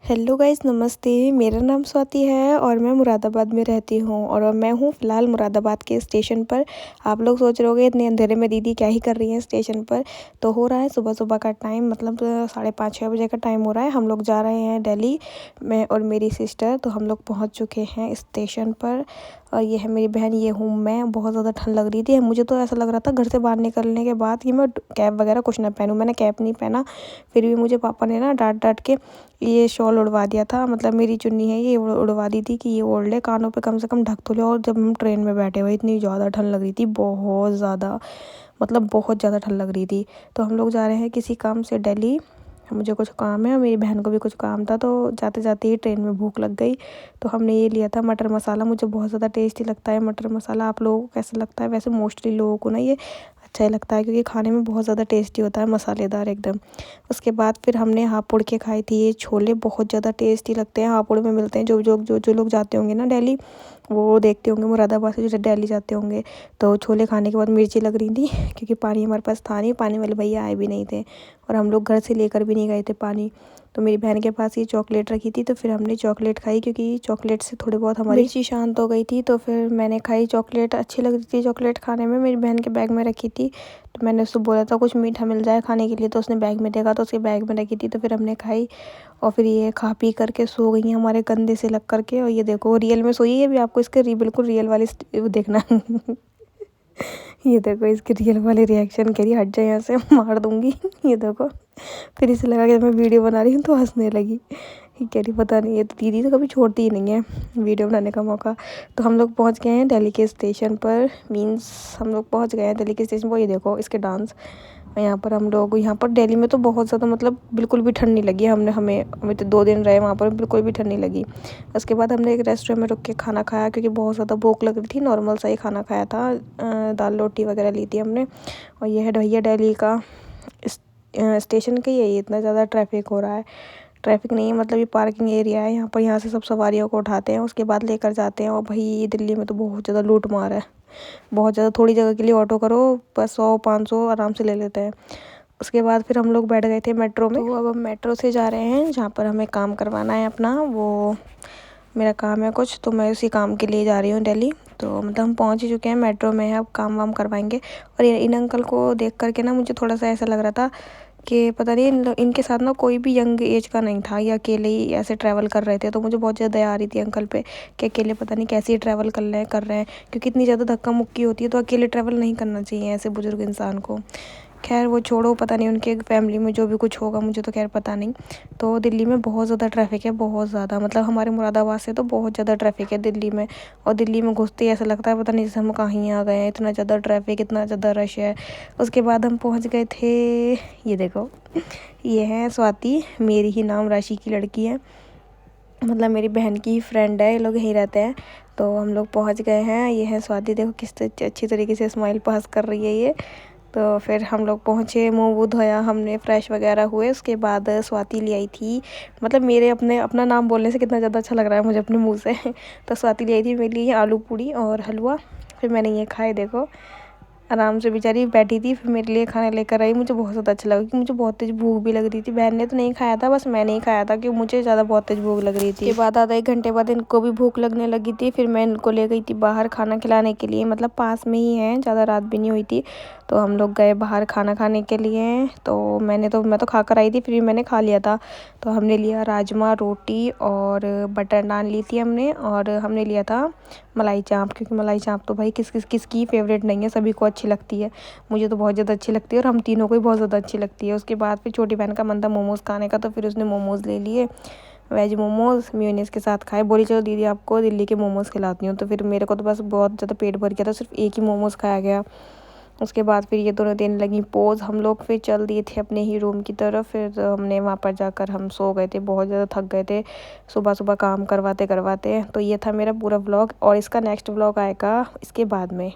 Hello guys, नमस्ते। मेरा नाम स्वाति है और मैं मुरादाबाद में रहती हूँ और मैं हूँ फ़िलहाल मुरादाबाद के स्टेशन पर। आप लोग सोच रहे होंगे इतने अंधेरे में दीदी क्या ही कर रही हैं स्टेशन पर। तो हो रहा है सुबह सुबह का टाइम, मतलब 5:30-6 बजे का टाइम हो रहा है। हम लोग जा रहे हैं दिल्ली, मैं और मेरी सिस्टर। तो हम लोग पहुँच चुके हैं स्टेशन पर और ये है मेरी बहन, ये हूँ मैं। बहुत ज़्यादा ठंड लग रही थी, मुझे तो ऐसा लग रहा था घर से बाहर निकलने के बाद कि मैं कैप वगैरह कुछ ना पहनूँ। मैंने कैप नहीं पहना, फिर भी मुझे पापा ने ना डांट डांट के ये शॉल उड़वा दिया था। मतलब मेरी चुन्नी है ये उड़वा दी थी कि ये ओढ़ ले, कानों पे कम से कम ढक तो ले। और जब हम ट्रेन में बैठे हुए, इतनी ज़्यादा ठंड लग रही थी, बहुत ज़्यादा, मतलब बहुत ज़्यादा ठंड लग रही थी। तो हम लोग जा रहे हैं किसी काम से दिल्ली। मुझे कुछ काम है और मेरी बहन को भी कुछ काम था। तो जाते जाते ही ट्रेन में भूख लग गई, तो हमने ये लिया था मटर मसाला। मुझे बहुत ज़्यादा टेस्टी लगता है मटर मसाला। आप लोगों को कैसा लगता है? वैसे मोस्टली लोगों को ना ये अच्छा ही लगता है क्योंकि खाने में बहुत ज़्यादा टेस्टी होता है, मसालेदार एकदम। उसके बाद फिर हमने हापुड़ के खाई थी ये छोले, बहुत ज़्यादा टेस्टी लगते हैं। हापुड़ में मिलते हैं, जो लोग जाते होंगे ना दिल्ली, वो देखते होंगे मुरादाबाद से जो दिल्ली जाते होंगे। तो छोले खाने के बाद मिर्ची लग रही थी क्योंकि पानी हमारे पास था नहीं, पानी वाले भैया आए भी नहीं थे और हम लोग घर से लेकर भी नहीं गए थे पानी। तो मेरी बहन के पास ये चॉकलेट रखी थी, तो फिर हमने चॉकलेट खाई क्योंकि चॉकलेट से थोड़ी बहुत हमारी मिर्ची शांत हो गई थी। तो फिर मैंने खाई चॉकलेट, अच्छी लग रही थी चॉकलेट खाने में। मेरी बहन के बैग में रखी थी, तो मैंने उससे बोला था कुछ मीठा मिल जाए खाने के लिए, तो उसने बैग में देखा तो उसके बैग में रखी थी। तो फिर हमने खाई और फिर ये खा पी करके सो गई हैं हमारे कंधे से लग करके। और ये देखो रियल में सोई है, भी आपको इसके बिल्कुल रियल वाली वो देखना ये देखो इसके रियल वाले रिएक्शन, कह रही हट जाए यहाँ से, मार दूंगी ये देखो। फिर इसे लगा कि मैं वीडियो बना रही हूँ तो हंसने लगी। ये कह रही पता नहीं, ये तो दीदी तो कभी छोड़ती ही नहीं है वीडियो बनाने का मौका। तो हम लोग पहुँच गए हैं दिल्ली के स्टेशन पर, मीन्स हम लोग पहुँच गए हैं दिल्ली के स्टेशन पर। ये देखो इसके डांस। यहाँ पर हम लोग, यहाँ पर दिल्ली में तो बहुत ज़्यादा, मतलब बिल्कुल भी ठंड नहीं लगी हमें तो 2 दिन रहे वहाँ पर, बिल्कुल भी ठंड नहीं लगी। उसके बाद हमने एक रेस्टोरेंट में रुक के खाना खाया क्योंकि बहुत ज़्यादा भूख लग रही थी। नॉर्मल सा ही खाना खाया था, दाल रोटी वगैरह ली थी हमने। और ये है भैया दिल्ली का स्टेशन का, ये इतना ज़्यादा ट्रैफिक हो रहा है। ट्रैफिक नहीं है, मतलब ये पार्किंग एरिया है यहाँ पर। यहाँ से सब सवारियों को उठाते हैं, उसके बाद लेकर जाते हैं। और भाई दिल्ली में तो बहुत ज़्यादा लूट मार है, बहुत ज़्यादा। थोड़ी जगह के लिए ऑटो करो बस 100-500 आराम से ले लेते हैं। उसके बाद फिर हम लोग बैठ गए थे मेट्रो में। तो अब हम मेट्रो से जा रहे हैं जहाँ पर हमें काम करवाना है अपना, वो मेरा काम है कुछ, तो मैं उसी काम के लिए जा रही हूँ दिल्ली। तो मतलब हम पहुँच ही चुके हैं, मेट्रो में है, अब काम वाम करवाएंगे। और इन अंकल को देख करके ना मुझे थोड़ा सा ऐसा लग रहा था कि पता नहीं इनके साथ ना कोई भी यंग एज का नहीं था, ये अकेले ही ऐसे ट्रैवल कर रहे थे। तो मुझे बहुत ज़्यादा दया आ रही थी अंकल पे कि अकेले पता नहीं कैसे ही ट्रैवल कर रहे हैं क्योंकि इतनी ज़्यादा धक्का मुक्की होती है, तो अकेले ट्रैवल नहीं करना चाहिए ऐसे बुजुर्ग इंसान को। खैर वो छोड़ो, पता नहीं उनके फैमिली में जो भी कुछ होगा, मुझे तो खैर पता नहीं। तो दिल्ली में बहुत ज़्यादा ट्रैफिक है, बहुत ज़्यादा, मतलब हमारे मुरादाबाद से तो बहुत ज़्यादा ट्रैफिक है दिल्ली में। और दिल्ली में घुसते ही ऐसा लगता है पता नहीं जैसे हम कहीं आ गए हैं, इतना ज़्यादा ट्रैफिक, इतना ज़्यादा रश है। उसके बाद हम पहुँच गए थे, ये देखो ये है स्वाति, मेरी ही नाम राशि की लड़की है, मतलब मेरी बहन की फ्रेंड है, ये लोग यहीं रहते हैं। तो हम लोग पहुंच गए हैं, ये है स्वाति, देखो किस अच्छी तरीके से स्माइल पास कर रही है ये। तो फिर हम लोग पहुँचे, मुँह वूह धोया हमने, फ्रेश वगैरह हुए। उसके बाद स्वाति ले आई थी, मतलब मेरे अपना नाम बोलने से कितना ज़्यादा अच्छा लग रहा है मुझे अपने मुँह से तो स्वाति ले आई थी मेरे लिए आलू पूड़ी और हलवा। फिर मैंने ये खाए, देखो आराम से बेचारी बैठी थी, फिर मेरे लिए खाना लेकर आई। मुझे बहुत ज़्यादा अच्छा लगा क्योंकि मुझे बहुत तेज़ भूख भी लग रही थी। बहन ने तो नहीं खाया था, बस मैंने ही खाया था क्योंकि मुझे ज़्यादा बहुत तेज़ भूख लग रही थी। के बाद आधा 1 घंटे बाद इनको भी भूख लगने लगी थी, फिर मैं इनको ले गई थी बाहर खाना खिलाने के लिए, मतलब पास में ही है, ज़्यादा रात भी नहीं हुई थी। तो हम लोग गए बाहर खाना खाने के लिए। तो मैं तो खा कर आई थी, फिर भी मैंने खा लिया था। तो हमने लिया राजमा रोटी और बटर नान ली थी हमने, और हमने लिया था मलाई चाप, क्योंकि मलाई चाप तो भाई किसकी फेवरेट नहीं है, सभी को अच्छी लगती है। मुझे तो बहुत ज़्यादा अच्छी लगती है और हम तीनों को ही बहुत ज़्यादा अच्छी लगती है। उसके बाद फिर छोटी बहन का मन था मोमोज़ खाने का, तो फिर उसने मोमोज़ ले लिए, वेज मोमोज़ मेयोनीज़ के साथ खाए। बोली चलो दीदी आपको दिल्ली के मोमोज़ खिलाती हूँ। तो फिर मेरे को तो बस बहुत ज़्यादा पेट भर गया था, सिर्फ एक ही मोमोज़ खाया गया। उसके बाद फिर ये दोनों देने लगी पोज़। हम लोग फिर चल दिए थे अपने ही रूम की तरफ। फिर हमने वहाँ पर जाकर हम सो गए थे, बहुत ज़्यादा थक गए थे सुबह सुबह काम करवाते करवाते। तो ये था मेरा पूरा व्लॉग और इसका नेक्स्ट व्लॉग आएगा इसके बाद में।